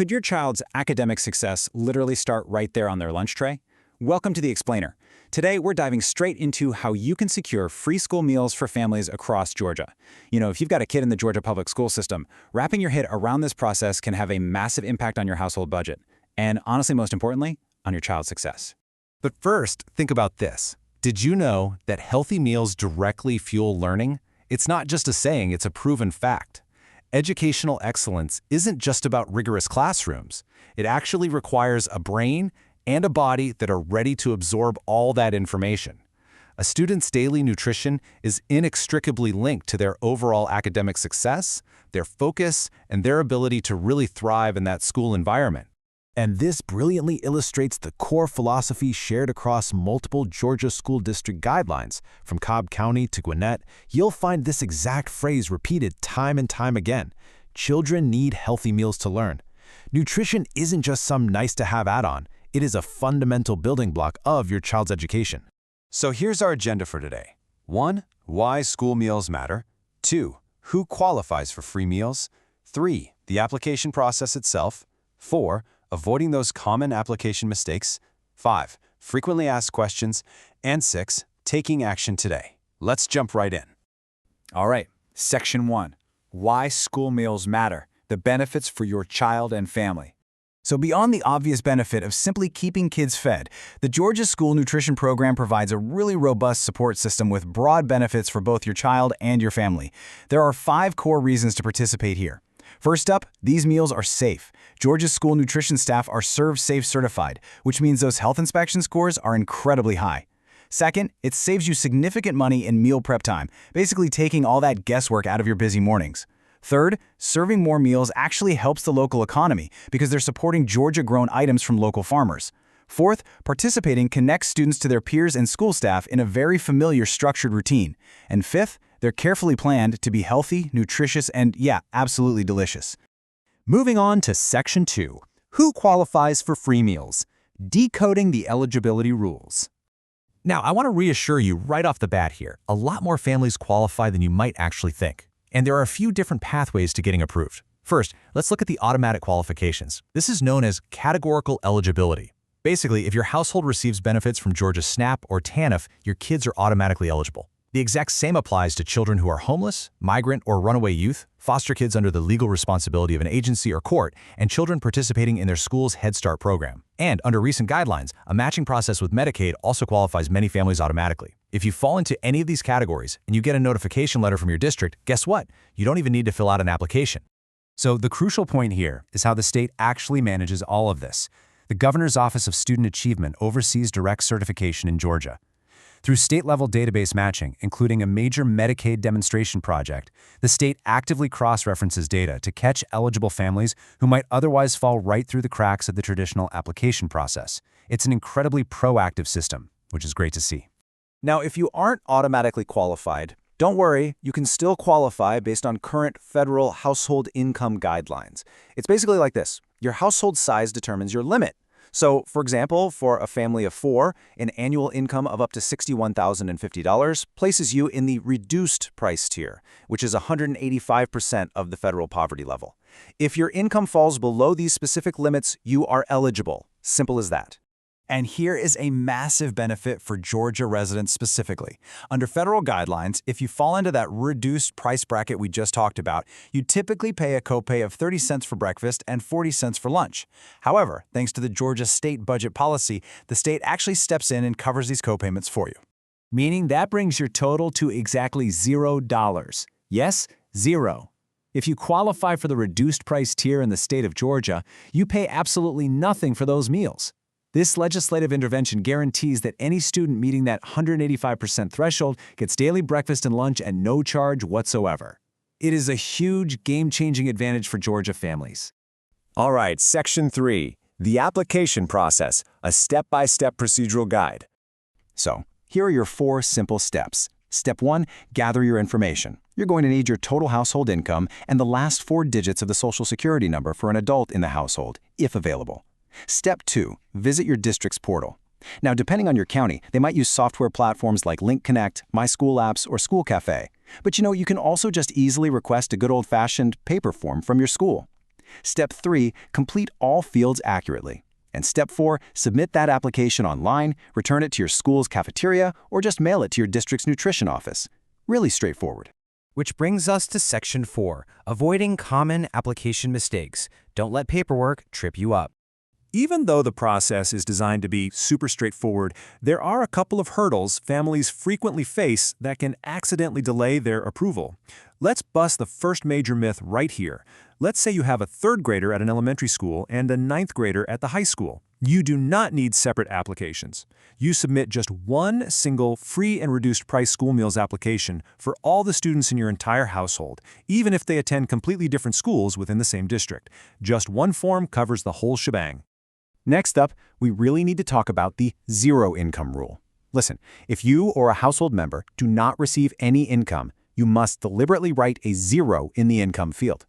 Could your child's academic success literally start right there on their lunch tray? Welcome to The Explainer. Today, we're diving straight into how you can secure free school meals for families across Georgia. If you've got a kid in the Georgia public school system, wrapping your head around this process can have a massive impact on your household budget. And honestly, most importantly, on your child's success. But first, think about this. Did you know that healthy meals directly fuel learning? It's not just a saying, it's a proven fact. Educational excellence isn't just about rigorous classrooms. It actually requires a brain and a body that are ready to absorb all that information. A student's daily nutrition is inextricably linked to their overall academic success, their focus, and their ability to really thrive in that school environment. And this brilliantly illustrates the core philosophy shared across multiple Georgia school district guidelines. From Cobb County to Gwinnett, you'll find this exact phrase repeated time and time again. Children need healthy meals to learn. Nutrition isn't just some nice-to-have add-on. It is a fundamental building block of your child's education. So here's our agenda for today. 1. Why school meals matter. 2. Who qualifies for free meals. 3. The application process itself. 4. Avoiding those common application mistakes. 5. Frequently asked questions. And 6. Taking action today. Let's jump right in. All right, Section 1. Why school meals matter. The benefits for your child and family. So beyond the obvious benefit of simply keeping kids fed, the Georgia School Nutrition Program provides a really robust support system with broad benefits for both your child and your family. There are 5 core reasons to participate here. First up, these meals are safe. Georgia's school nutrition staff are ServSafe certified, which means those health inspection scores are incredibly high. Second, it saves you significant money in meal prep time, basically taking all that guesswork out of your busy mornings. Third, serving more meals actually helps the local economy because they're supporting Georgia-grown items from local farmers. Fourth, participating connects students to their peers and school staff in a very familiar structured routine. And fifth, they're carefully planned to be healthy, nutritious, and absolutely delicious. Moving on to Section 2. Who qualifies for free meals? Decoding the eligibility rules. Now, I want to reassure you right off the bat here, a lot more families qualify than you might actually think. And there are a few different pathways to getting approved. First, let's look at the automatic qualifications. This is known as categorical eligibility. Basically, if your household receives benefits from Georgia SNAP or TANF, your kids are automatically eligible. The exact same applies to children who are homeless, migrant, or runaway youth, foster kids under the legal responsibility of an agency or court, and children participating in their school's Head Start program. And under recent guidelines, a matching process with Medicaid also qualifies many families automatically. If you fall into any of these categories and you get a notification letter from your district, guess what? You don't even need to fill out an application. So the crucial point here is how the state actually manages all of this. The Governor's Office of Student Achievement oversees direct certification in Georgia. Through state-level database matching, including a major Medicaid demonstration project, the state actively cross-references data to catch eligible families who might otherwise fall right through the cracks of the traditional application process. It's an incredibly proactive system, which is great to see. Now, if you aren't automatically qualified, don't worry, you can still qualify based on current federal household income guidelines. It's basically like this. Your household size determines your limit. So, for example, for a family of 4, an annual income of up to $61,050 places you in the reduced price tier, which is 185% of the federal poverty level. If your income falls below these specific limits, you are eligible. Simple as that. And here is a massive benefit for Georgia residents specifically. Under federal guidelines, if you fall into that reduced price bracket we just talked about, you typically pay a copay of 30 cents for breakfast and 40 cents for lunch. However, thanks to the Georgia state budget policy, the state actually steps in and covers these copayments for you. Meaning that brings your total to exactly $0. Yes, 0. If you qualify for the reduced price tier in the state of Georgia, you pay absolutely nothing for those meals. This legislative intervention guarantees that any student meeting that 185% threshold gets daily breakfast and lunch at no charge whatsoever. It is a huge, game-changing advantage for Georgia families. All right, Section 3, the application process, a step-by-step procedural guide. So, here are your 4 simple steps. Step 1, gather your information. You're going to need your total household income and the last 4 digits of the Social Security number for an adult in the household, if available. Step 2, visit your district's portal. Now, depending on your county, they might use software platforms like Link Connect, My School Apps, or School Cafe. But you can also just easily request a good old-fashioned paper form from your school. Step 3, complete all fields accurately. And Step 4, submit that application online, return it to your school's cafeteria, or just mail it to your district's nutrition office. Really straightforward. Which brings us to Section 4, avoiding common application mistakes. Don't let paperwork trip you up. Even though the process is designed to be super straightforward, there are a couple of hurdles families frequently face that can accidentally delay their approval. Let's bust the first major myth right here. Let's say you have a 3rd grader at an elementary school and a 9th grader at the high school. You do not need separate applications. You submit just one single free and reduced price school meals application for all the students in your entire household, even if they attend completely different schools within the same district. Just one form covers the whole shebang. Next up, we really need to talk about the zero income rule. Listen, if you or a household member do not receive any income, you must deliberately write a 0 in the income field.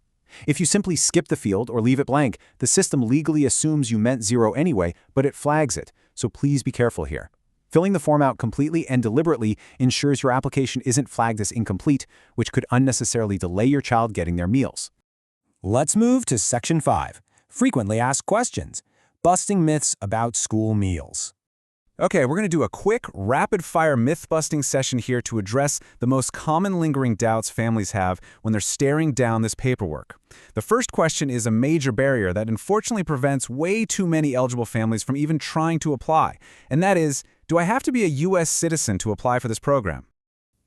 If you simply skip the field or leave it blank, the system legally assumes you meant 0 anyway, but it flags it, so please be careful here. Filling the form out completely and deliberately ensures your application isn't flagged as incomplete, which could unnecessarily delay your child getting their meals. Let's move to Section 5, frequently asked questions. Busting myths about school meals. Okay, we're going to do a quick, rapid-fire myth-busting session here to address the most common lingering doubts families have when they're staring down this paperwork. The first question is a major barrier that unfortunately prevents way too many eligible families from even trying to apply, and that is, do I have to be a U.S. citizen to apply for this program?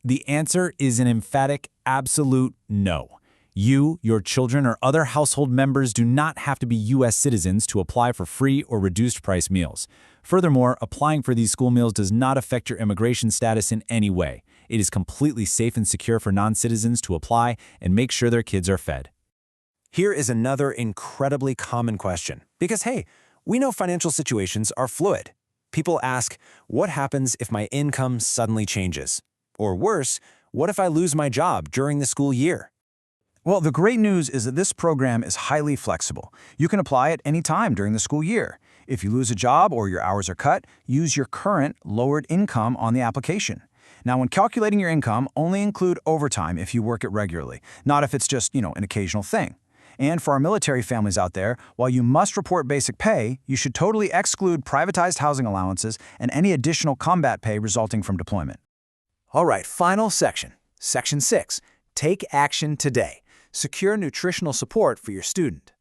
The answer is an emphatic, absolute no. You, your children, or other household members do not have to be U.S. citizens to apply for free or reduced price meals. Furthermore, applying for these school meals does not affect your immigration status in any way. It is completely safe and secure for non-citizens to apply and make sure their kids are fed. Here is another incredibly common question. Because hey, we know financial situations are fluid. People ask, what happens if my income suddenly changes? Or worse, what if I lose my job during the school year? Well, the great news is that this program is highly flexible. You can apply at any time during the school year. If you lose a job or your hours are cut, use your current lowered income on the application. Now, when calculating your income, only include overtime if you work it regularly, not if it's just, an occasional thing. And for our military families out there, while you must report basic pay, you should totally exclude privatized housing allowances and any additional combat pay resulting from deployment. All right, final section. Section 6. Take action today. Secure nutritional support for your student.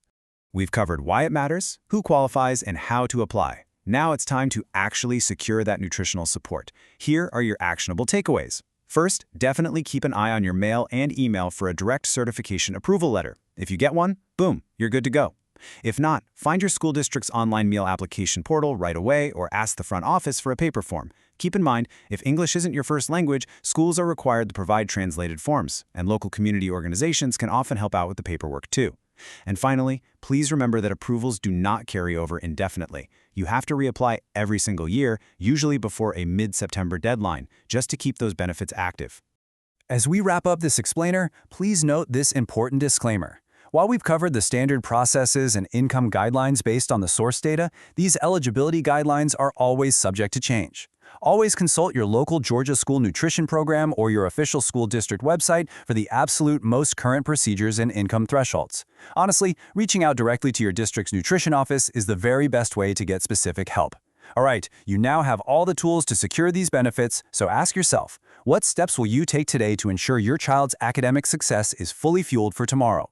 We've covered why it matters, who qualifies, and how to apply. Now it's time to actually secure that nutritional support. Here are your actionable takeaways. First, definitely keep an eye on your mail and email for a direct certification approval letter. If you get one, boom, you're good to go. If not, find your school district's online meal application portal right away or ask the front office for a paper form. Keep in mind, if English isn't your first language, schools are required to provide translated forms, and local community organizations can often help out with the paperwork too. And finally, please remember that approvals do not carry over indefinitely. You have to reapply every single year, usually before a mid-September deadline, just to keep those benefits active. As we wrap up this explainer, please note this important disclaimer. While we've covered the standard processes and income guidelines based on the source data, these eligibility guidelines are always subject to change. Always consult your local Georgia school nutrition program or your official school district website for the absolute most current procedures and income thresholds. Honestly, reaching out directly to your district's nutrition office is the very best way to get specific help. All right, you now have all the tools to secure these benefits, so ask yourself, what steps will you take today to ensure your child's academic success is fully fueled for tomorrow?